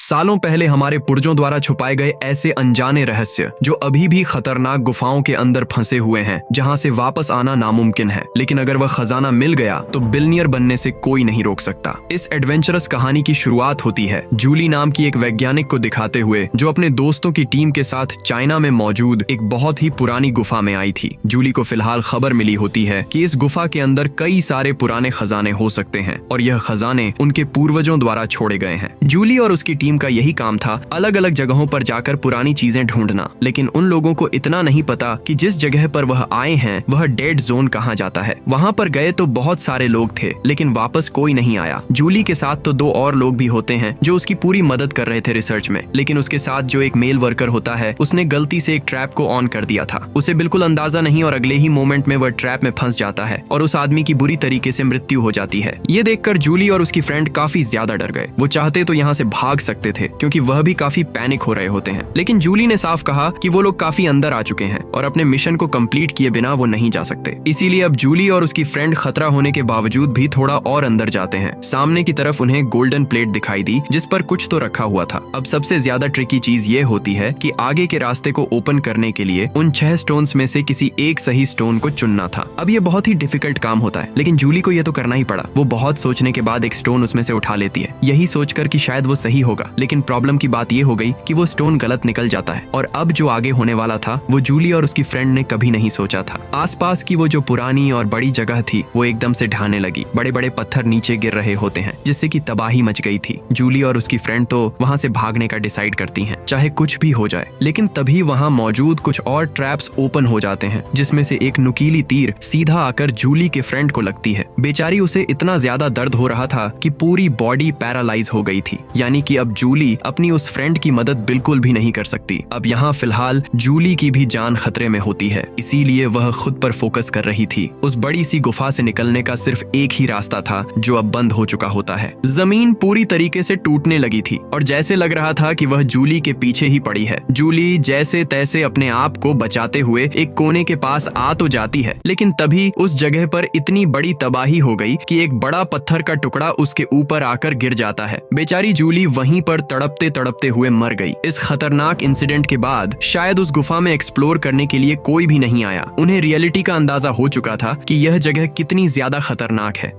सालों पहले हमारे पूर्वजों द्वारा छुपाए गए ऐसे अनजाने रहस्य जो अभी भी खतरनाक गुफाओं के अंदर फंसे हुए हैं, जहां से वापस आना नामुमकिन है। लेकिन अगर वह खजाना मिल गया तो बिलियनियर बनने से कोई नहीं रोक सकता। इस एडवेंचरस कहानी की शुरुआत होती है जूली नाम की एक वैज्ञानिक को दिखाते हुए, जो अपने दोस्तों की टीम के साथ चाइना में मौजूद एक बहुत ही पुरानी गुफा में आई थी। जूली को फिलहाल खबर मिली होती है कि इस गुफा के अंदर कई सारे पुराने खजाने हो सकते हैं और यह खजाने उनके पूर्वजों द्वारा छोड़े गए हैं। जूली और उसकी टीम का यही काम था, अलग अलग जगहों पर जाकर पुरानी चीजें ढूंढना। लेकिन उन लोगों को इतना नहीं पता कि जिस जगह पर वह आए हैं वह डेड जोन कहा जाता है। वहाँ पर गए तो बहुत सारे लोग थे, लेकिन वापस कोई नहीं आया। जूली के साथ तो 2 और लोग भी होते हैं जो उसकी पूरी मदद कर रहे थे रिसर्च में, लेकिन उसके साथ जो एक मेल वर्कर होता है उसने गलती से एक ट्रैप को ऑन कर दिया था। उसे बिल्कुल अंदाजा नहीं और अगले ही मोमेंट में वह ट्रैप में फंस जाता है और उस आदमी की बुरी तरीके से मृत्यु हो जाती है। ये देखकर जूली और उसकी फ्रेंड काफी ज्यादा डर गए। वो चाहते तो यहाँ से भाग सकते थे क्योंकि वह भी काफी पैनिक हो रहे होते हैं, लेकिन जूली ने साफ कहा कि वो लोग काफी अंदर आ चुके हैं और अपने मिशन को कंप्लीट किए बिना वो नहीं जा सकते। इसीलिए अब जूली और उसकी फ्रेंड खतरा होने के बावजूद भी थोड़ा और अंदर जाते हैं। सामने की तरफ उन्हें गोल्डन प्लेट दिखाई दी जिस पर कुछ तो रखा हुआ था। अब सबसे ज्यादा ट्रिकी चीज ये होती है कि आगे के रास्ते को ओपन करने के लिए उन 6 स्टोन्स में से किसी एक सही स्टोन को चुनना था। अब ये बहुत ही डिफिकल्ट काम होता है, लेकिन जूली को ये तो करना ही पड़ा। वो बहुत सोचने के बाद एक स्टोन उसमें से उठा लेती है, यही सोचकर कि शायद वो सही होगा। लेकिन प्रॉब्लम की बात ये हो गई कि वो स्टोन गलत निकल जाता है और अब जो आगे होने वाला था वो जूली और उसकी फ्रेंड ने कभी नहीं सोचा था। आसपास की वो जो पुरानी और बड़ी जगह थी वो एकदम से ढहने लगी। बड़े बड़े पत्थर नीचे गिर रहे होते हैं जिससे कि तबाही मच गई थी। जूली और उसकी फ्रेंड तो वहाँ से भागने का डिसाइड करती हैं, चाहे कुछ भी हो जाए। लेकिन तभी वहाँ मौजूद कुछ और ट्रैप्स ओपन हो जाते हैं, जिसमें से एक नुकीली तीर सीधा आकर जूली के फ्रेंड को लगती है। बेचारी उसे इतना ज्यादा दर्द हो रहा था कि पूरी बॉडी पैरालाइज हो गई थी, यानी कि अब जूली अपनी उस फ्रेंड की मदद बिल्कुल भी नहीं कर सकती। अब यहाँ फिलहाल जूली की भी जान खतरे में होती है, इसीलिए वह खुद पर फोकस कर रही थी। उस बड़ी सी गुफा से निकलने का सिर्फ एक ही रास्ता था जो अब बंद हो चुका होता है। जमीन पूरी तरीके से टूटने लगी थी और जैसे लग रहा था कि वह जूली के पीछे ही पड़ी है। जूली जैसे तैसे अपने आप को बचाते हुए एक कोने के पास आ तो जाती है, लेकिन तभी उस जगह पर इतनी बड़ी तबाही हो गई कि एक बड़ा पत्थर का टुकड़ा उसके ऊपर आकर गिर जाता है। बेचारी जूली वहीं पर तड़पते तड़पते हुए मर गई। इस खतरनाक इंसिडेंट के बाद शायद उस गुफा में एक्सप्लोर करने के लिए कोई भी नहीं आया। उन्हें रियलिटी का अंदाजा हो चुका था कि यह जगह कितनी ज्यादा खतरनाक है।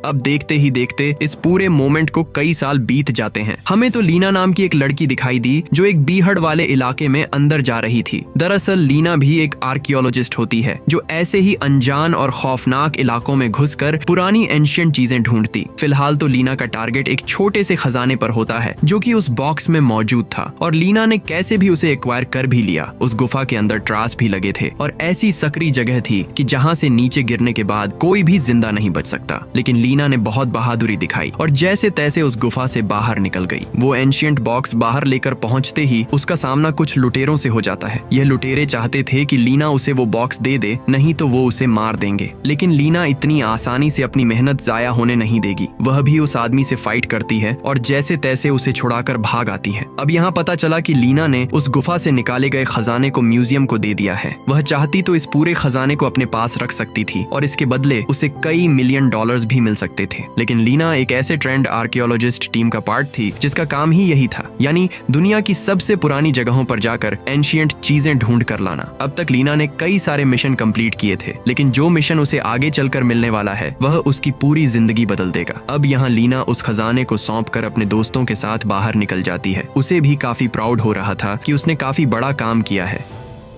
अब देखते ही देखते इस पूरे मोमेंट को कई साल बीत जाते हैं। हमें तो लीना नाम की एक लड़की दिखाई दी जो एक बीहड़ वाले इलाके में अंदर जा रही थी। दरअसल लीना भी एक आर्कियोलॉजिस्ट होती है जो ऐसे ही अनजान और खौफनाक इलाकों में घुसकर पुरानी एंशिएंट चीजें ढूंढती। फिलहाल तो लीना का टारगेट एक छोटे से खजाने पर होता है जो कि उस बॉक्स में मौजूद था और लीना ने कैसे भी उसे एक्वायर कर भी लिया। उस गुफा के अंदर ट्रास भी लगे थे और ऐसी सकरी जगह थी कि जहाँ से नीचे गिरने के बाद कोई भी जिंदा नहीं बच सकता। लेकिन लीना ने बहुत बहादुरी दिखाई और जैसे तैसे उस गुफा से बाहर निकल गई। वो एंशिएंट बॉक्स बाहर लेकर पहुंचते ही उसका सामना कुछ लुटेरों से हो जाता है। यह लुटेरे चाहते थे कि लीना उसे वो बॉक्स दे दे, नहीं तो वो उसे मार देंगे। लेकिन लीना इतनी आसानी से अपनी मेहनत जाया होने नहीं देगी। वह भी उस आदमी से फाइट करती है और जैसे तैसे उसे छुड़ाकर भाग आती है। अब यहाँ पता चला कि लीना ने उस गुफा से निकाले गए खजाने को म्यूजियम को दे दिया है। वह चाहती तो इस पूरे खजाने को अपने पास रख सकती थी और इसके बदले उसे कई $1,000,000 भी मिल सकते थे। लेकिन लीना एक ऐसे ट्रेंड आर्कियोलॉजिस्ट टीम का पार्ट थी जिसका काम ही यही था, यानी दुनिया की सबसे पुरानी जगहों पर जाकर एंशिएंट चीजें ढूंढ कर लाना। अब तक लीना ने कई सारे मिशन कंप्लीट किए थे, लेकिन जो मिशन उसे आगे चलकर मिलने वाला है वह उसकी पूरी जिंदगी बदल देगा। अब यहाँ लीना उस खजाने को सौंप कर अपने दोस्तों के साथ बाहर निकल जाती है। उसे भी काफी प्राउड हो रहा था कि उसने काफी बड़ा काम किया है।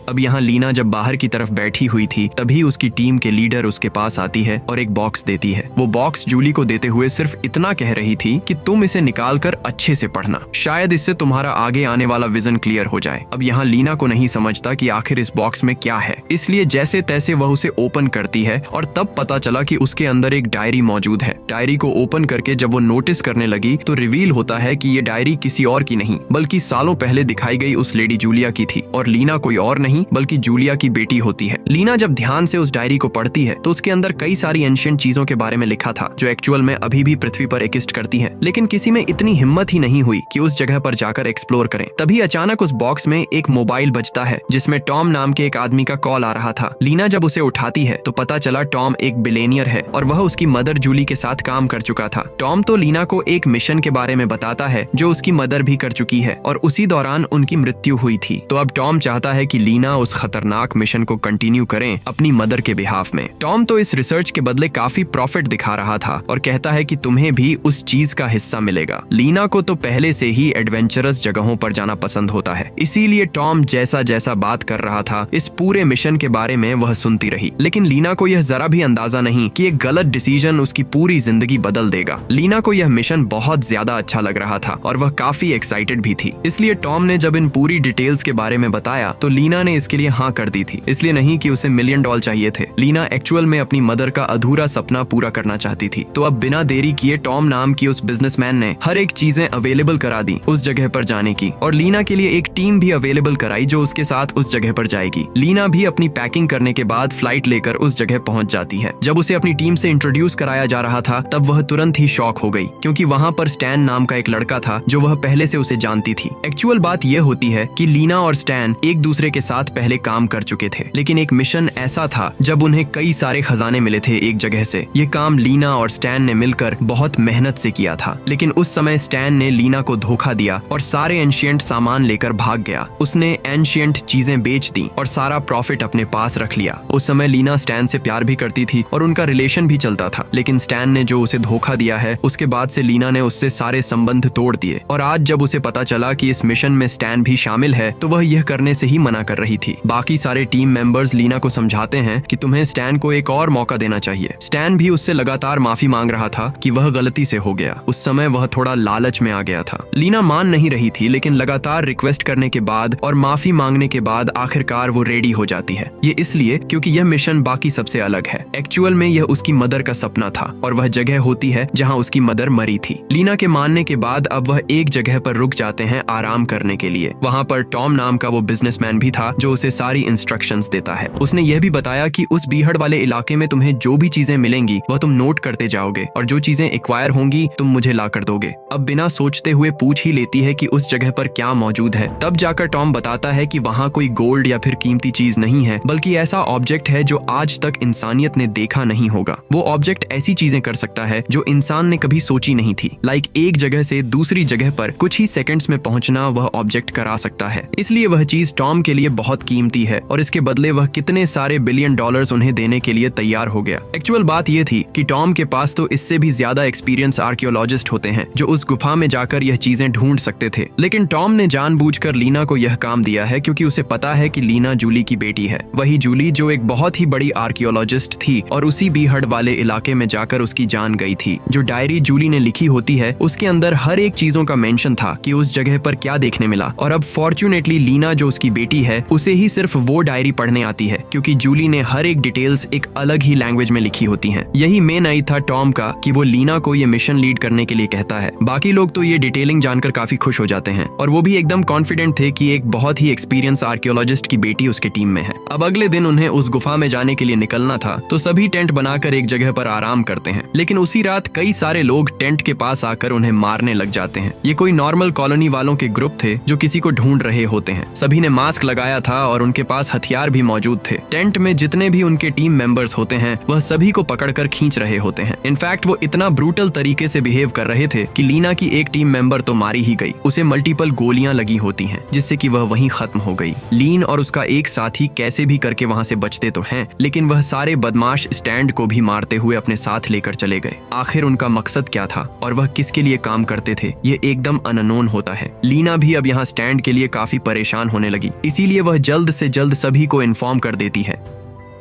अब यहाँ लीना जब बाहर की तरफ बैठी हुई थी तभी उसकी टीम के लीडर उसके पास आती है और एक बॉक्स देती है। वो बॉक्स जूली को देते हुए सिर्फ इतना कह रही थी कि तुम इसे निकाल कर अच्छे से पढ़ना, शायद इससे तुम्हारा आगे आने वाला विजन क्लियर हो जाए। अब यहाँ लीना को नहीं समझता कि आखिर इस बॉक्स में क्या है, इसलिए जैसे तैसे वह उसे ओपन करती है और तब पता चला कि उसके अंदर एक डायरी मौजूद है। डायरी को ओपन करके जब वो नोटिस करने लगी तो रिवील होता है कि ये डायरी किसी और की नहीं बल्कि सालों पहले दिखाई गई उस लेडी जूलिया की थी और लीना कोई और नहीं नहीं बल्कि जूलिया की बेटी होती है। लीना जब ध्यान से उस डायरी को पढ़ती है तो उसके अंदर कई सारी एंशिएंट चीजों के बारे में लिखा था जो एक्चुअल में अभी भी पृथ्वी पर एग्जिस्ट करती हैं, लेकिन किसी में इतनी हिम्मत ही नहीं हुई कि उस जगह पर जाकर एक्सप्लोर करें। तभी अचानक उस बॉक्स में एक मोबाइल बजता है जिसमें टॉम नाम के एक आदमी का कॉल आ रहा था। लीना जब उसे उठाती है तो पता चला टॉम एक बिलियनियर है और वह उसकी मदर जूली के साथ काम कर चुका था। टॉम तो लीना को एक मिशन के बारे में बताता है जो उसकी मदर भी कर चुकी है और उसी दौरान उनकी मृत्यु हुई थी। तो अब टॉम चाहता है कि लीना उस खतरनाक मिशन को कंटिन्यू करें अपनी मदर के बिहाफ में। टॉम तो इस रिसर्च के बदले काफी प्रॉफिट दिखा रहा था और कहता है कि तुम्हें भी उस चीज का हिस्सा मिलेगा। लीना को तो पहले से ही एडवेंचरस जगहों पर जाना पसंद होता है, इसीलिए टॉम जैसा जैसा बात कर रहा था इस पूरे मिशन के बारे में वह सुनती रही। लेकिन लीना को यह जरा भी अंदाजा नहीं कि एक गलत डिसीजन उसकी पूरी जिंदगी बदल देगा। लीना को यह मिशन बहुत ज्यादा अच्छा लग रहा था और वह काफी एक्साइटेड भी थी। इसलिए टॉम ने जब इन पूरी डिटेल्स के बारे में बताया तो लीना ने इसके लिए हाँ कर दी थी। इसलिए नहीं कि उसे $1 मिलियन चाहिए थे। लीना एक्चुअल में अपनी मदर का अधूरा सपना पूरा करना चाहती थी। तो अब बिना देरी किए टॉम नाम की उस बिजनेसमैन ने हर एक चीजें अवेलेबल करा दी उस जगह पर जाने की और लीना के लिए एक टीम भी अवेलेबल कराई जो उसके साथ उस जगह पर जाएगी। लीना भी अपनी पैकिंग करने के बाद फ्लाइट लेकर उस जगह पहुंच जाती है। जब उसे अपनी टीम से इंट्रोड्यूस कराया जा रहा था तब वह तुरंत ही शॉक हो गई क्योंकि वहां पर स्टैन नाम का एक लड़का था जो वह पहले से उसे जानती थी। एक्चुअल बात यह होती है कि लीना और स्टैन एक दूसरे के साथ पहले काम कर चुके थे, लेकिन एक मिशन ऐसा था जब उन्हें कई सारे खजाने मिले थे एक जगह से। ये काम लीना और स्टैन ने मिलकर बहुत मेहनत से किया था, लेकिन उस समय स्टैन ने लीना को धोखा दिया और सारे एंशिएंट सामान लेकर भाग गया। उसने एंशिएंट चीजें बेच दी और सारा प्रॉफिट अपने पास रख लिया। उस समय लीना स्टैन से प्यार भी करती थी और उनका रिलेशन भी चलता था, लेकिन स्टैन ने जो उसे धोखा दिया है उसके बाद से लीना ने उससे सारे संबंध तोड़ दिए और आज जब उसे पता चला कि इस मिशन में स्टैन भी शामिल है तो वह यह करने से ही मना कर रही थी। बाकी सारे टीम मेंबर्स लीना को समझाते हैं कि तुम्हें स्टैन को एक और मौका देना चाहिए। स्टैन भी उससे लगातार माफी मांग रहा था कि वह गलती से हो गया। उस समय वह थोड़ा लालच में आ गया था। लीना मान नहीं रही थी, लेकिन लगातार रिक्वेस्ट करने के बाद और माफी मांगने के बाद आखिरकार वो रेडी हो जाती है। ये इसलिए क्योंकि यह मिशन बाकी सबसे अलग है। एक्चुअल में यह उसकी मदर का सपना था और वह जगह होती है जहाँ उसकी मदर मरी थी। लीना के मानने के बाद अब वह एक जगह पर रुक जाते हैं आराम करने के लिए। वहाँ पर टॉम नाम का वो बिजनेसमैन भी था जो उसे सारी इंस्ट्रक्शंस देता है। उसने यह भी बताया कि उस बीहड़ वाले इलाके में तुम्हें जो भी चीजें मिलेंगी वह तुम नोट करते जाओगे और जो चीजें एक्वायर होंगी तुम मुझे ला कर दोगे। अब बिना सोचते हुए पूछ ही लेती है कि उस जगह पर क्या मौजूद है। तब जाकर टॉम बताता है कि वहाँ कोई गोल्ड या फिर कीमती चीज नहीं है, बल्कि ऐसा ऑब्जेक्ट है जो आज तक इंसानियत ने देखा नहीं होगा। वो ऑब्जेक्ट ऐसी चीजें कर सकता है जो इंसान ने कभी सोची नहीं थी। लाइक एक जगह से दूसरी जगह पर कुछ ही सेकंड्स में पहुंचना वह ऑब्जेक्ट करा सकता है। इसलिए वह चीज टॉम के लिए बहुत कीमती है और इसके बदले वह कितने सारे $1 बिलियन उन्हें देने के लिए तैयार हो गया। एक्चुअल बात यह थी कि टॉम के पास तो इससे भी ज्यादा एक्सपीरियंस आर्कियोलॉजिस्ट होते हैं जो उस गुफा में जाकर यह चीजें ढूंढ सकते थे, लेकिन टॉम ने जानबूझकर लीना को यह काम दिया है क्योंकि उसे पता है कि लीना जूली की बेटी है। वही जूली जो एक बहुत ही बड़ी आर्कियोलॉजिस्ट थी और उसी बीहड़ वाले इलाके में जाकर उसकी जान गई थी। जो डायरी जूली ने लिखी होती है उसके अंदर हर एक चीजों का मेंशन था कि उस जगह पर क्या देखने मिला और अब फॉर्चुनेटली लीना जो उसकी बेटी है उसे ही सिर्फ वो डायरी पढ़ने आती है क्योंकि जूली ने हर एक डिटेल्स एक अलग ही लैंग्वेज में लिखी होती हैं। यही मेन आई था टॉम का कि वो लीना को ये मिशन लीड करने के लिए कहता है। बाकी लोग तो ये डिटेलिंग जानकर काफी खुश हो जाते हैं और वो भी एकदम कॉन्फिडेंट थे कि एक बहुत ही एक्सपीरियंस आर्कियोलॉजिस्ट की बेटी उसके टीम में है। अब अगले दिन उन्हें उस गुफा में जाने के लिए निकलना था तो सभी टेंट बनाकर एक जगह पर आराम करते हैं, लेकिन उसी रात कई सारे लोग टेंट के पास आकर उन्हें मारने लग जाते हैं। ये कोई नॉर्मल कॉलोनी वालों के ग्रुप थे जो किसी को ढूंढ रहे होते हैं। सभी ने मास्क लगाया था और उनके पास हथियार भी मौजूद थे। टेंट में जितने भी उनके टीम मेंबर्स होते हैं वह सभी को पकड़कर खींच रहे होते हैं। इनफैक्ट वो इतना ब्रूटल तरीके से बिहेव कर रहे थे कि लीना की एक टीम मेंबर तो मारी ही गई। उसे मल्टीपल गोलियां लगी होती हैं जिससे कि वह वहीं खत्म हो गई। लीन और उसका एक साथी कैसे भी करके वहां से बचते तो हैं, लेकिन वह सारे बदमाश स्टैंड को भी मारते हुए अपने साथ लेकर चले गए। आखिर उनका मकसद क्या था और वह किसके लिए काम करते थे ये एकदम अननोन होता है। लीना भी अब यहाँ स्टैंड के लिए काफी परेशान होने लगी, इसीलिए वह जल्द से जल्द सभी को इन्फॉर्म कर देती है।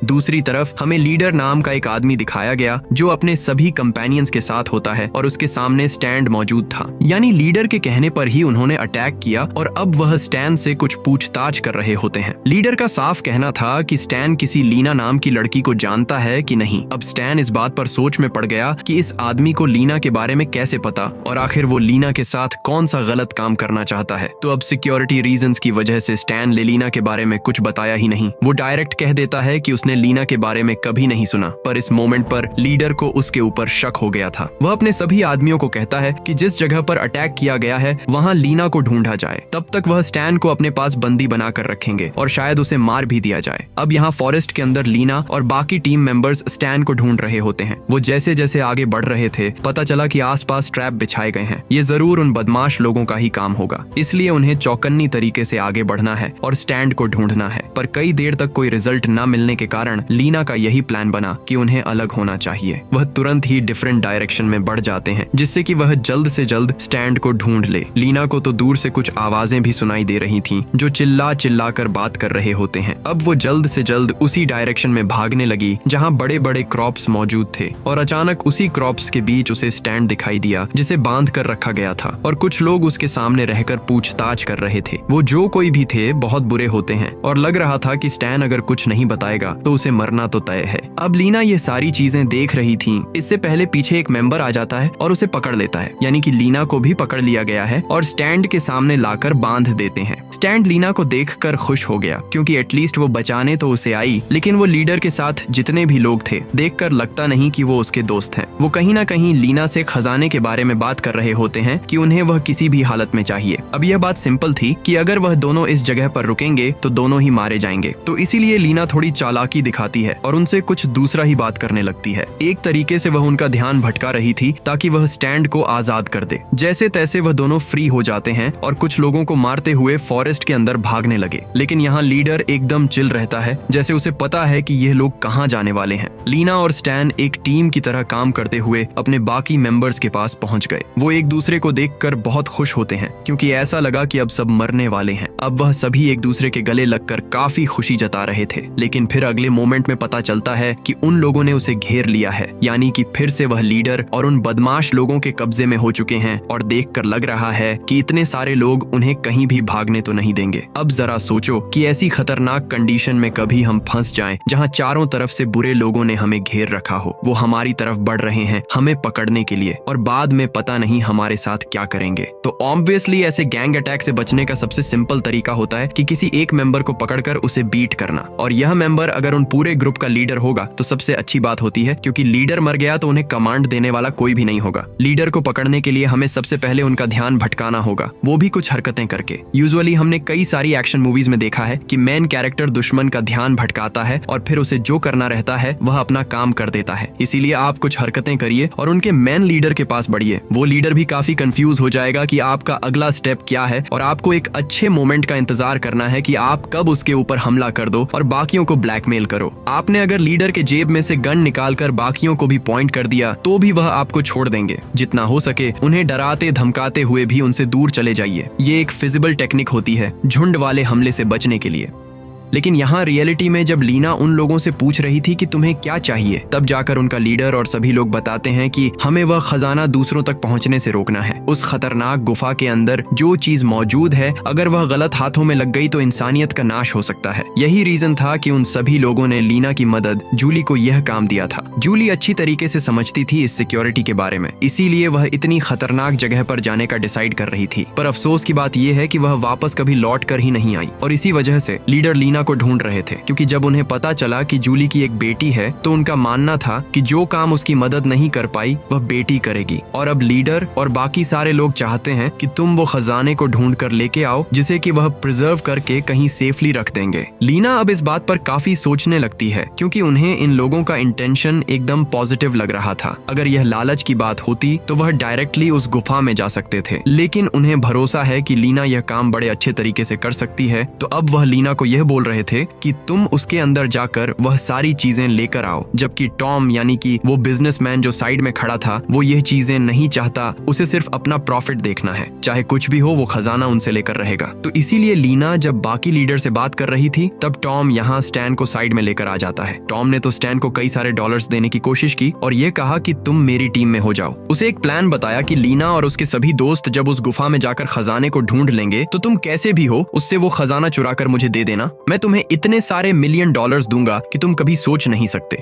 दूसरी तरफ हमें लीडर नाम का एक आदमी दिखाया गया जो अपने सभी कंपेनियंस के साथ होता है और उसके सामने स्टैन मौजूद था। यानी लीडर के कहने पर ही उन्होंने अटैक किया और अब वह स्टैन से कुछ पूछताछ कर रहे होते हैं। लीडर का साफ कहना था कि स्टैन किसी लीना नाम की लड़की को जानता है कि नहीं। अब स्टैन इस बात पर सोच में पड़ गया कि इस आदमी को लीना के बारे में कैसे पता और आखिर वो लीना के साथ कौन सा गलत काम करना चाहता है। तो अब सिक्योरिटी रीजंस की वजह से स्टैन ने लीना के बारे में कुछ बताया ही नहीं। वो डायरेक्ट कह देता है कि उसने लीना के बारे में कभी नहीं सुना। पर इस मोमेंट पर लीडर को उसके ऊपर शक हो गया था। वह अपने सभी आदमियों को कहता है कि जिस जगह पर अटैक किया गया है वहां लीना को ढूंढा जाए। तब तक वह स्टैन को अपने पास बंदी बनाकर रखेंगे और शायद उसे मार भी दिया जाए। अब यहाँ फॉरेस्ट के अंदर लीना और बाकी टीम मेंबर्स स्टैन को ढूंढ रहे होते हैं। वो जैसे जैसे आगे बढ़ रहे थे पता चला कि आसपास ट्रैप बिछाए गए हैं। ये जरूर उन बदमाश लोगों का ही काम होगा, इसलिए उन्हें चौकन्नी तरीके से आगे बढ़ना है और स्टैन को ढूंढना है। पर कई देर तक कोई रिजल्ट न मिलने के कारण लीना का यही प्लान बना कि उन्हें अलग होना चाहिए। वह तुरंत ही डिफरेंट डायरेक्शन में बढ़ जाते हैं जिससे कि वह जल्द से जल्द स्टैन को ढूंढ ले। लीना को तो दूर से कुछ आवाजें भी सुनाई दे रही थीं जो चिल्ला चिल्ला कर बात कर रहे होते हैं। अब वो जल्द से जल्द उसी डायरेक्शन में भागने लगी जहां बड़े बड़े क्रॉप्स मौजूद थे और अचानक उसी क्रॉप्स के बीच उसे स्टैंड दिखाई दिया जिसे बांध कर रखा गया था और कुछ लोग उसके सामने रहकर पूछताछ कर रहे थे। वो जो कोई भी थे बहुत बुरे होते हैं और लग रहा था कि स्टैन अगर कुछ नहीं बताएगा तो उसे मरना तो तय है। अब लीना ये सारी चीजें देख रही थी। इससे पहले पीछे एक मेंबर आ जाता है और उसे पकड़ लेता है, यानी कि लीना को भी पकड़ लिया गया है और स्टैंड के सामने लाकर बांध देते हैं। स्टैंड लीना को देखकर खुश हो गया क्योंकि एटलीस्ट वो बचाने तो उसे आई, लेकिन वो लीडर के साथ जितने भी लोग थे देखकर लगता नहीं कि वो उसके दोस्त हैं। वो कहीं ना कहीं लीना से खजाने के बारे में बात कर रहे होते हैं कि उन्हें वह किसी भी हालत में चाहिए। अब यह बात सिंपल थी कि अगर वह दोनों इस जगह पर रुकेंगे तो दोनों ही मारे जाएंगे। तो इसीलिए लीना थोड़ी चालाकी दिखाती है और उनसे कुछ दूसरा ही बात करने लगती है। एक तरीके से वह उनका ध्यान भटका रही थी ताकि वह स्टैंड को आजाद कर दे। जैसे तैसे वह दोनों फ्री हो जाते हैं और कुछ लोगों को मारते हुए फॉरेस्ट के अंदर भागने लगे। लेकिन यहाँ लीडर एकदम चिल रहता है, जैसे उसे पता है कि यह लोग कहाँ जाने वाले हैं। लीना और स्टैन एक टीम की तरह काम करते हुए अपने बाकी मेंबर्स के पास पहुंच गए। वो एक दूसरे को देखकर बहुत खुश होते हैं क्योंकि ऐसा लगा कि अब सब मरने वाले हैं। अब वह सभी एक दूसरे के गले लगकर काफी खुशी जता रहे थे। लेकिन फिर अगले मोमेंट में पता चलता है कि उन लोगों ने उसे घेर लिया है, यानी कि फिर से वह लीडर और उन बदमाश लोगों के कब्जे में हो चुके हैं और देखकर लग रहा है कि इतने सारे लोग उन्हें कहीं भी भागने तो नहीं देंगे। अब जरा सोचो कि ऐसी खतरनाक कंडीशन में कभी हम फंस जाएं जहां चारों तरफ से बुरे लोगों ने हमें घेर रखा हो। वो हमारी तरफ बढ़ रहे हैं हमें पकड़ने के लिए और बाद में पता नहीं हमारे साथ क्या करेंगे। तो ऑब्वियसली ऐसे गैंग अटैक से बचने का सबसे सिंपल तरीका होता है कि किसी एक मेंबर को पकड़कर उसे बीट करना, और यह मेंबर अगर उन पूरे ग्रुप का लीडर होगा तो सबसे अच्छी बात होती है क्योंकि लीडर मर गया तो उन्हें कमांड देने वाला कोई भी नहीं होगा। लीडर को पकड़ने के लिए हमें सबसे पहले उनका ध्यान भटकाना होगा, वो भी कुछ हरकतें करके। यूजुअली हमने कई सारी एक्शन मूवीज में देखा है कि मेन कैरेक्टर दुश्मन का ध्यान भटकाता है और फिर उसे जो करना रहता है वह अपना काम कर देता है। इसीलिए आप कुछ हरकतें करिए और उनके मेन लीडर के पास बढ़िए। वो लीडर भी काफी कंफ्यूज हो जाएगा कि आपका अगला स्टेप क्या है और आपको एक अच्छे मोमेंट का इंतजार करना है कि आप कब उसके ऊपर हमला कर दो और बाकियों को ब्लैकमेल करो। आपने अगर लीडर के जेब में से गन निकालकर बाकियों को भी पॉइंट कर दिया तो भी वह आपको छोड़ देंगे। जितना हो सके उन्हें डराते धमकाते हुए भी उनसे दूर चले जाइए। ये एक फिजिबल टेक्निक होती है झुंड वाले हमले से बचने के लिए। लेकिन यहाँ रियलिटी में जब लीना उन लोगों से पूछ रही थी कि तुम्हें क्या चाहिए, तब जाकर उनका लीडर और सभी लोग बताते हैं कि हमें वह खजाना दूसरों तक पहुंचने से रोकना है। उस खतरनाक गुफा के अंदर जो चीज मौजूद है अगर वह गलत हाथों में लग गई तो इंसानियत का नाश हो सकता है। यही रीजन था कि उन सभी लोगों ने लीना की मदद जूली को यह काम दिया था। जूली अच्छी तरीके से समझती थी इस सिक्योरिटी के बारे में, इसीलिए वह इतनी खतरनाक जगह पर जाने का डिसाइड कर रही थी। पर अफसोस की बात यह है कि वह वापस कभी लौट कर ही नहीं आई और इसी वजह से लीडर लीना को ढूंढ रहे थे, क्योंकि जब उन्हें पता चला कि जूली की एक बेटी है तो उनका मानना था कि जो काम उसकी मदद नहीं कर पाई वह बेटी करेगी। और अब लीडर और बाकी सारे लोग चाहते हैं कि तुम वो खजाने को ढूंढ कर लेके आओ जिसे कि वह प्रिजर्व करके कहीं सेफली रख देंगे। लीना अब इस बात पर काफी सोचने लगती है क्योंकि उन्हें इन लोगों का इंटेंशन एकदम पॉजिटिव लग रहा था। अगर यह लालच की बात होती तो वह डायरेक्टली उस गुफा में जा सकते थे, लेकिन उन्हें भरोसा है कि लीना यह काम बड़े अच्छे तरीके से कर सकती है। तो अब वह लीना को यह बोल रहे थे कि तुम उसके अंदर जाकर वह सारी चीजें लेकर आओ, जबकि टॉम यानी कि वो बिजनेसमैन जो साइड में खड़ा था वो ये चीजें नहीं चाहता, उसे सिर्फ अपना प्रॉफिट देखना है, चाहे कुछ भी हो वो खजाना उनसे लेकर रहेगा। तो इसीलिए लीना जब बाकी लीडर से बात कर रही थी तब टॉम यहाँ स्टैन को साइड में लेकर आ जाता है। टॉम ने तो स्टैन को कई सारे डॉलर्स देने की कोशिश की और ये कहा कि तुम मेरी टीम में हो जाओ। उसे एक प्लान बताया कि लीना और उसके सभी दोस्त जब उस गुफा में जाकर खजाने को ढूंढ लेंगे तो तुम कैसे भी हो उससे वो खजाना चुरा कर मुझे दे देना, मैं तुम्हें इतने सारे $1,000,000 दूंगा कि तुम कभी सोच नहीं सकते।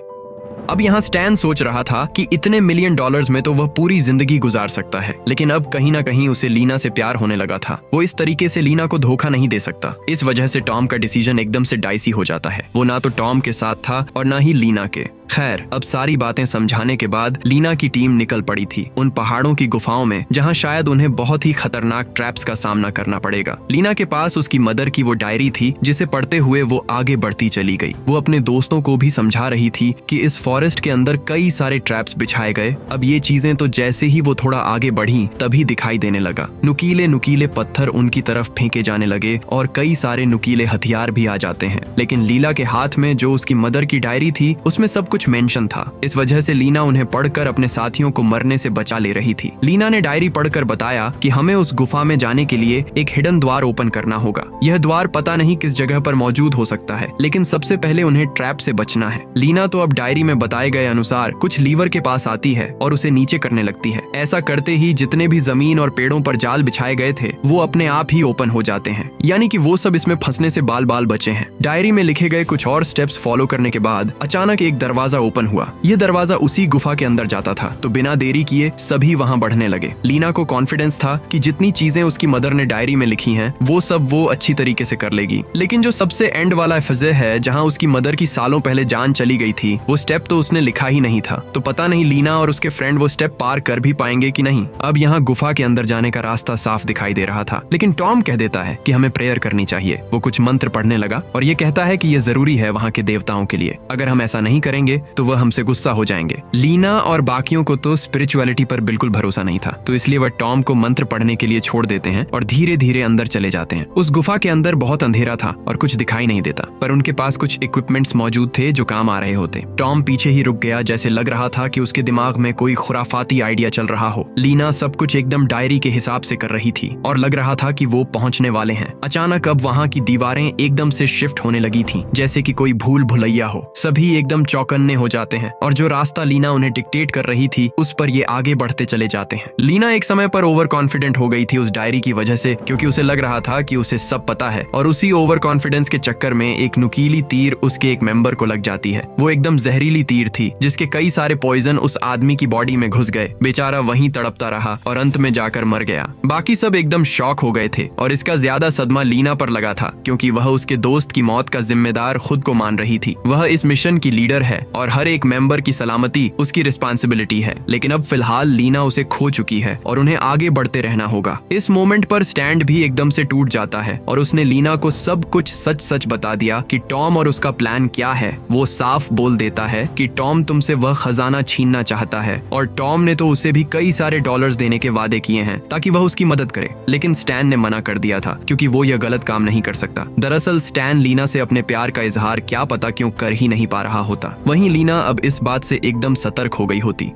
अब यहाँ स्टैन सोच रहा था कि इतने $1,000,000 में तो वह पूरी जिंदगी गुजार सकता है, लेकिन अब कहीं ना कहीं उसे लीना से प्यार होने लगा था। वो इस तरीके से लीना को धोखा नहीं दे सकता। इस वजह से टॉम का डिसीजन एकदम से डाइसी हो जाता है। वो ना तो टॉम के साथ था और ना ही लीना के। खैर, अब सारी बातें समझाने के बाद लीना की टीम निकल पड़ी थी उन पहाड़ों की गुफाओं में जहां शायद उन्हें बहुत ही खतरनाक ट्रैप्स का सामना करना पड़ेगा। लीना के पास उसकी मदर की वो डायरी थी जिसे पढ़ते हुए वो आगे बढ़ती चली गई। वो अपने दोस्तों को भी समझा रही थी कि इस फॉरेस्ट के अंदर कई सारे ट्रैप्स बिछाए गए। अब ये चीजें तो जैसे ही वो थोड़ा आगे बढ़ी तभी दिखाई देने लगा। नुकीले नुकीले पत्थर उनकी तरफ फेंके जाने लगे और कई सारे नुकीले हथियार भी आ जाते हैं। लेकिन लीला के हाथ में जो उसकी मदर की डायरी थी उसमें सब कुछ मेंशन था। इस वजह से लीना उन्हें पढ़कर अपने साथियों को मरने से बचा ले रही थी। लीना ने डायरी पढ़कर बताया कि हमें उस गुफा में जाने के लिए एक हिडन द्वार ओपन करना होगा। यह द्वार पता नहीं किस जगह पर मौजूद हो सकता है, लेकिन सबसे पहले उन्हें ट्रैप से बचना है। लीना तो अब डायरी में बताए गए अनुसार कुछ लीवर के पास आती है और उसे नीचे करने लगती है। ऐसा करते ही जितने भी जमीन और पेड़ों पर जाल बिछाए गए थे वो अपने आप ही ओपन हो जाते हैं, यानी कि वो सब इसमें फंसने से बाल बाल बचे हैं। डायरी में लिखे गए कुछ और स्टेप्स फॉलो करने के बाद अचानक एक दरवाजा ओपन हुआ। यह दरवाजा उसी गुफा के अंदर जाता था, तो बिना देरी किए सभी वहां बढ़ने लगे। लीना को कॉन्फिडेंस था कि जितनी चीजें उसकी मदर ने डायरी में लिखी हैं वो सब वो अच्छी तरीके से कर लेगी। लेकिन जो सबसे एंड वाला फजे है जहां उसकी मदर की सालों पहले जान चली गई थी, वो स्टेप तो उसने लिखा ही नहीं था। तो पता नहीं लीना और उसके फ्रेंड वो स्टेप पार कर भी पाएंगे कि नहीं। अब यहाँ गुफा के अंदर जाने का रास्ता साफ दिखाई दे रहा था, लेकिन टॉम कह देता है कि हमें प्रेयर करनी चाहिए। वो कुछ मंत्र पढ़ने लगा और ये कहता है कि ये जरूरी है वहाँ के देवताओं के लिए। अगर हम ऐसा नहीं करेंगे तो वह हमसे गुस्सा हो जाएंगे। लीना और बाकियों को तो स्पिरिचुअलिटी पर बिल्कुल भरोसा नहीं था, तो इसलिए वह टॉम को मंत्र पढ़ने के लिए छोड़ देते हैं और धीरे धीरे अंदर चले जाते हैं। उस गुफा के अंदर बहुत अंधेरा था और कुछ दिखाई नहीं देता, पर उनके पास कुछ इक्विपमेंट्स मौजूद थे जो काम आ रहे होते। टॉम पीछे ही रुक गया, जैसे लग रहा था कि उसके दिमाग में कोई खुराफाती आइडिया चल रहा हो। लीना सब कुछ एकदम डायरी के हिसाब से कर रही थी और लग रहा था कि वो पहुंचने वाले हैं। अचानक अब वहाँ की दीवारें एकदम से शिफ्ट होने लगी थी, जैसे कि कोई भूल भुलैया हो। सभी एकदम चौकन्ने हो जाते हैं और जो रास्ता लीना उन्हें डिक्टेट कर रही थी उस पर ये आगे बढ़ते चले जाते हैं। लीना एक समय पर ओवर कॉन्फिडेंट हो गई थी उस डायरी की वजह से, क्योंकि उसे लग रहा था कि उसे सब पता है, और उसी ओवर कॉन्फिडेंस के चक्कर में एक नुकीली तीर उसके एक मेंबर को लग जाती है। वो एकदम जहरीली तीर थी जिसके कई सारे पॉइजन उस आदमी की बॉडी में घुस गए। बेचारा वहीं तड़पता रहा और अंत में जाकर मर गया। बाकी सब एकदम शॉक हो गए थे और इसका ज्यादा सदमा लीना पर लगा था, क्योंकि वह उसके दोस्त की मौत का जिम्मेदार खुद को मान रही थी। वह इस मिशन की लीडर है और हर एक मेंबर की सलामती उसकी रिस्पांसिबिलिटी है। लेकिन अब फिलहाल लीना उसे खो चुकी है और उन्हें आगे बढ़ते रहना होगा। इस मोमेंट पर स्टैंड भी एकदम से टूट जाता है और उसने लीना को सब कुछ सच सच बता दिया कि टॉम और उसका प्लान क्या है। वो साफ बोल देता है कि टॉम तुमसे वह खजाना छीनना चाहता है और टॉम ने तो उसे भी कई सारे डॉलर्स देने के वादे किए हैं ताकि वह उसकी मदद करे। लेकिन स्टैन ने मना कर दिया था क्योंकि वो यह गलत काम नहीं कर सकता। दरअसल स्टैन लीना से अपने प्यार का इजहार क्या पता क्यों कर ही नहीं पा रहा होता। वहीं लीना अब इस बात से एकदम सतर्क हो गई होती।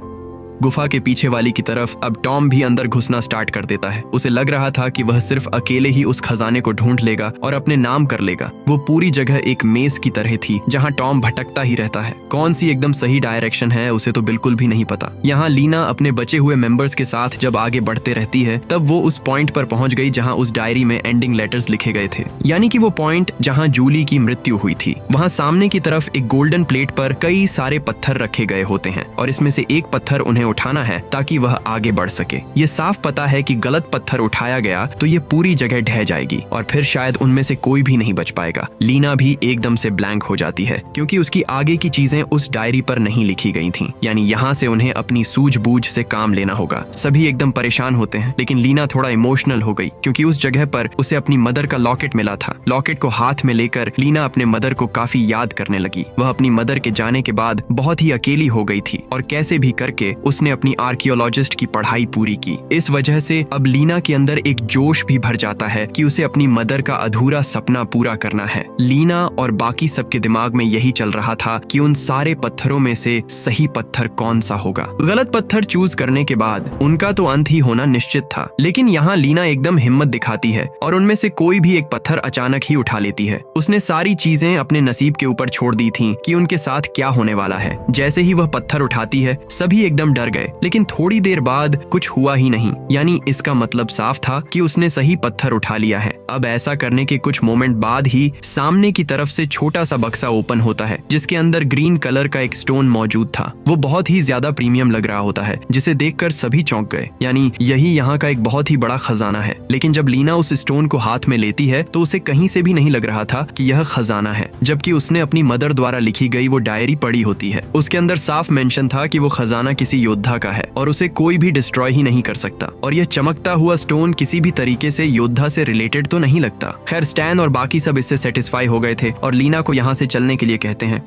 गुफा के पीछे वाली की तरफ अब टॉम भी अंदर घुसना स्टार्ट कर देता है। उसे लग रहा था कि वह सिर्फ अकेले ही उस खजाने को ढूंढ लेगा और अपने नाम कर लेगा। वो पूरी जगह एक मेज की तरह थी जहां टॉम भटकता ही रहता है। कौन सी एकदम सही डायरेक्शन है उसे तो बिल्कुल भी नहीं पता। यहाँ लीना अपने बचे हुए मेंबर्स के साथ जब आगे बढ़ते रहती है तब वो उस पॉइंट पर पहुंच गई जहाँ उस डायरी में एंडिंग लेटर्स लिखे गए थे, यानी कि वो पॉइंट जहाँ जूली की मृत्यु हुई थी। वहाँ सामने की तरफ एक गोल्डन प्लेट पर कई सारे पत्थर रखे गए होते हैं और इसमें से एक पत्थर उन्हें उठाना है ताकि वह आगे बढ़ सके। ये साफ पता है कि गलत पत्थर उठाया गया तो ये पूरी जगह ढह जाएगी और फिर शायद उनमें से कोई भी नहीं बच पाएगा। लीना भी एकदम से ब्लैंक हो जाती है क्योंकि उसकी आगे की चीजें उस डायरी पर नहीं लिखी गई थीं, यानी यहाँ से उन्हें अपनी सूझबूझ से काम लेना होगा। सभी एकदम परेशान होते हैं, लेकिन लीना थोड़ा इमोशनल हो गई क्योंकि उस जगह पर उसे अपनी मदर का लॉकेट मिला था। लॉकेट को हाथ में लेकर लीना अपने मदर को काफी याद करने लगी। वह अपनी मदर के जाने के बाद बहुत ही अकेली हो गई थी और कैसे भी करके उस उसने अपनी आर्कियोलॉजिस्ट की पढ़ाई पूरी की। इस वजह से अब लीना के अंदर एक जोश भी भर जाता है कि उसे अपनी मदर का अधूरा सपना पूरा करना है। लीना और बाकी सबके दिमाग में यही चल रहा था कि उन सारे पत्थरों में से सही पत्थर कौन सा होगा। गलत पत्थर चूज करने के बाद उनका तो अंत ही होना निश्चित था, लेकिन यहाँ लीना एकदम हिम्मत दिखाती है और उनमें से कोई भी एक पत्थर अचानक ही उठा लेती है। उसने सारी चीजें अपने नसीब के ऊपर छोड़ दी थीं कि उनके साथ क्या होने वाला है। जैसे ही वह पत्थर उठाती है सभी एकदम डर गए, लेकिन थोड़ी देर बाद कुछ हुआ ही नहीं। यानी इसका मतलब साफ था कि उसने सही पत्थर उठा लिया है। अब ऐसा करने के कुछ मोमेंट बाद ही सामने की तरफ से छोटा सा बक्सा ओपन होता है जिसके अंदर ग्रीन कलर का एक स्टोन मौजूद था। वो बहुत ही ज्यादा प्रीमियम लग रहा होता है जिसे देखकर सभी चौंक गए। यानी यही यहाँ का एक बहुत ही बड़ा खजाना है। लेकिन जब लीना उस स्टोन को हाथ में लेती है तो उसे कहीं से भी नहीं लग रहा था कि यह खजाना है, जबकि उसने अपनी मदर द्वारा लिखी गई वो डायरी पढ़ी होती है। उसके अंदर साफ मेंशन था कि वो खजाना किसी योद्धा का है और उसे कोई भी डिस्ट्रॉय ही नहीं कर सकता। और यह चमकता हुआ स्टोन किसी भी तरीके से योद्धा से रिलेटेड तो नहीं लगता। खैर, स्टैन और बाकी सब इससे सेटिस्फाई हो गए थे और लीना को यहाँ से चलने के लिए कहते हैं।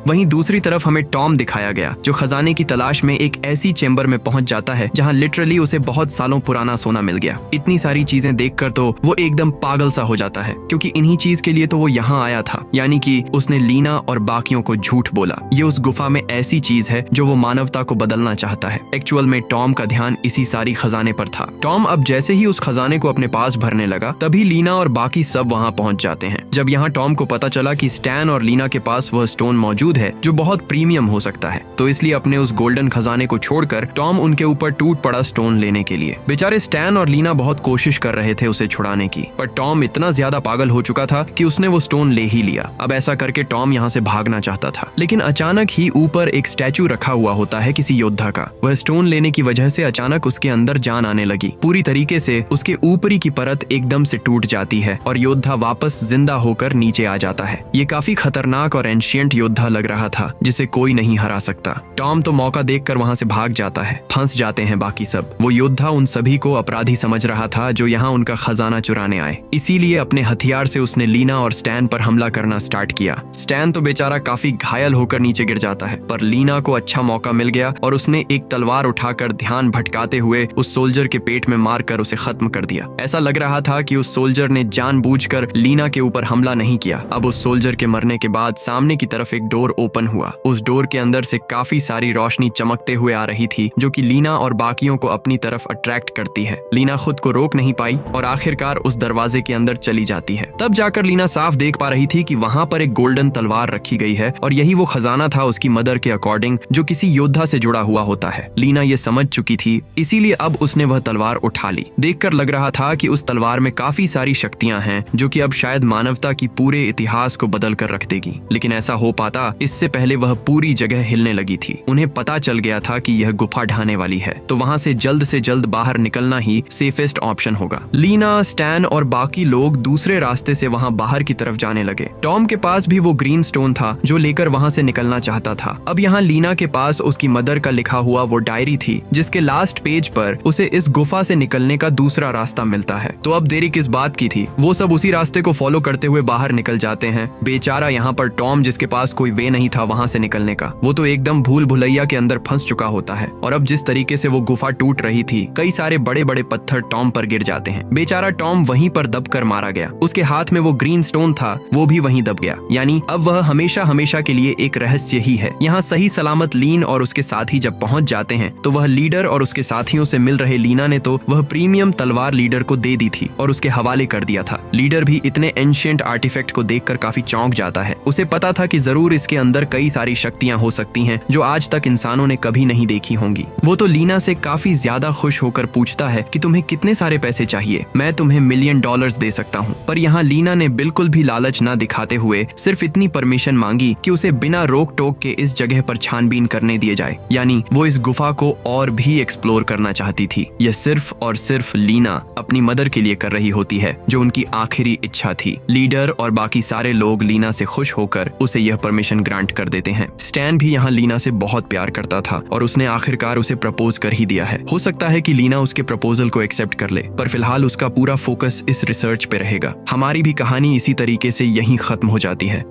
वहीं दूसरी तरफ हमें टॉम दिखाया गया जो खजाने की तलाश में एक ऐसी चेंबर में पहुंच जाता है जहां लिटरली उसे बहुत सालों पुराना सोना मिल गया। इतनी सारी चीजें देखकर तो वो एकदम पागल सा हो जाता है, क्योंकि इन्हीं चीज के लिए तो वो यहाँ आया था। यानी कि उसने लीना और बाकियों को झूठ बोला। ये उस गुफा में ऐसी चीज है जो वो मानवता को बदलना चाहता है। एक्चुअल में टॉम का ध्यान इसी सारी खजाने पर था। टॉम अब जैसे ही उस खजाने को अपने पास भरने लगा तभी लीना और बाकी सब वहाँ पहुंच जाते हैं। जब यहाँ टॉम को पता चला कि स्टैन और लीना के पास वह स्टोन मौजूद है जो बहुत प्रीमियम हो सकता है, तो इसलिए अपने उस गोल्डन खजाने को छोड़कर टॉम उनके ऊपर टूट पड़ा स्टोन लेने के लिए। बेचारे स्टैन और लीना बहुत कोशिश कर रहे थे उसे छुड़ाने की, पर टॉम इतना ज्यादा पागल हो चुका था कि उसने वो स्टोन ले ही लिया। अब ऐसा करके टॉम यहाँ से भागना चाहता था, लेकिन अचानक ही ऊपर एक स्टैचू रखा हुआ होता है किसी योद्धा का। वह स्टोन लेने की वजह से अचानक उसके अंदर जान आने लगी। पूरी तरीके से उसके ऊपरी की परत एकदम से टूट जाती है और योद्धा वापस जिंदा होकर नीचे आ जाता है। ये काफी खतरनाक और एंशिएंट योद्धा लग रहा था जिसे कोई नहीं हरा सकता। टॉम तो मौका देखकर वहां से भाग जाता है। फंस जाते हैं बाकी सब। वो योद्धा उन सभी को अपराधी समझ रहा था जो यहाँ उनका खजाना चुराने आए। इसीलिए अपने हथियार से उसने लीना और स्टैन पर हमला करना स्टार्ट किया। स्टैन तो बेचारा काफी घायल होकर नीचे गिर जाता है, पर लीना को अच्छा मौका मिल गया और उसने एक तलवार उठाकर ध्यान भटकाते हुए उस सोल्जर के पेट में मारकर उसे खत्म कर दिया। ऐसा लग रहा था कि उस सोल्जर ने जानबूझकर लीना के ऊपर हमला नहीं किया। अब उस सोल्जर के मरने के बाद सामने की तरफ एक डोर ओपन हुआ। उस डोर के अंदर से काफी सारी रोशनी चमकते हुए आ रही थी जो कि लीना और बाकियों को अपनी तरफ अट्रैक्ट करती है। लीना खुद को रोक नहीं पाई और आखिरकार उस दरवाजे के अंदर चली जाती है। तब जाकर लीना साफ देख पा रही थी कि वहां पर एक गोल्डन तलवार रखी गई है और यही वो खजाना था उसकी मदर के अकॉर्डिंग जो किसी योद्धा से जुड़ा हुआ होता है। लीना ये समझ चुकी थी, इसीलिए अब उसने वह तलवार उठा ली। देखकर लग रहा था कि उस तलवार में काफी सारी शक्तियां हैं जो कि अब शायद मानवता की पूरे इतिहास को बदल कर रख देगी। लेकिन ऐसा हो पाता इससे पहले वह पूरी जगह हिलने लगी थी। उन्हें पता चल गया था कि यह गुफा ढाने वाली है, तो वहां से जल्द बाहर निकलना ही सेफेस्ट ऑप्शन होगा। लीना, स्टैन और बाकी लोग दूसरे रास्ते से वहां बाहर की तरफ जाने लगे। टॉम के पास भी वो ग्रीन स्टोन था जो लेकर वहां से निकलना चाहता था। अब यहाँ लीना के पास उसकी मदर का लिखा हुआ वो डायरी थी जिसके लास्ट पेज पर उसे इस गुफा से निकलने का दूसरा रास्ता मिलता है। तो अब देरी किस बात की थी, वो सब उसी रास्ते को फॉलो करते हुए बाहर निकल जाते हैं। बेचारा यहाँ पर टॉम, जिसके पास कोई वे नहीं था वहां से निकलने का, वो तो एकदम भूल भुलैया के अंदर फंस चुका होता है। और अब जिस तरीके से वो गुफा टूट रही थी, कई सारे बड़े बड़े पत्थर टॉम पर गिर जाते हैं। बेचारा टॉम वहीं पर दबकर मारा गया। उसके हाथ में वो ग्रीन स्टोन था, वो भी वहीं दब गया। यानी अब वह हमेशा हमेशा के लिए एक रहस्य ही है। यहाँ सही सलामत लीन और उसके साथी जब पहुंच जाते हैं तो वह लीडर और उसके साथियों से मिल रहे लीना ने तो वह प्रीमियम तलवार लीडर को दे दी थी और उसके हवाले कर दिया था। लीडर भी इतने एंशिएंट आर्टिफैक्ट को देखकर काफी चौंक जाता है। उसे पता था कि जरूर इसके अंदर कई सारी शक्तियां हो सकती हैं जो आज तक इंसानों ने कभी नहीं देखी होंगी। वो तो लीना से काफी ज्यादा खुश होकर पूछता है कि तुम्हें कितने सारे पैसे चाहिए, मैं तुम्हें $1 मिलियन दे सकता हूँ। पर यहाँ लीना ने बिल्कुल भी लालच न दिखाते हुए सिर्फ इतनी परमिशन मांगी कि उसे बिना रोक टोक के इस जगह पर छानबीन करने दिए जाए। यानी वो इस गुफा को और भी एक्सप्लोर करना चाहती थी। यह सिर्फ और सिर्फ लीना अपनी मदर के लिए कर रही होती है जो उनकी आखिरी इच्छा थी। लीडर और बाकी सारे लोग लीना से खुश होकर उसे यह परमिशन ग्रांट कर देते हैं। स्टैन भी यहाँ लीना से बहुत प्यार करता था और उसने आखिरकार उसे प्रपोज कर ही दिया है। हो सकता है कि लीना उसके प्रपोजल को एक्सेप्ट कर ले, पर फिलहाल उसका पूरा फोकस इस रिसर्च पे रहेगा। हमारी भी कहानी इसी तरीके से यहीं खत्म हो जाती है।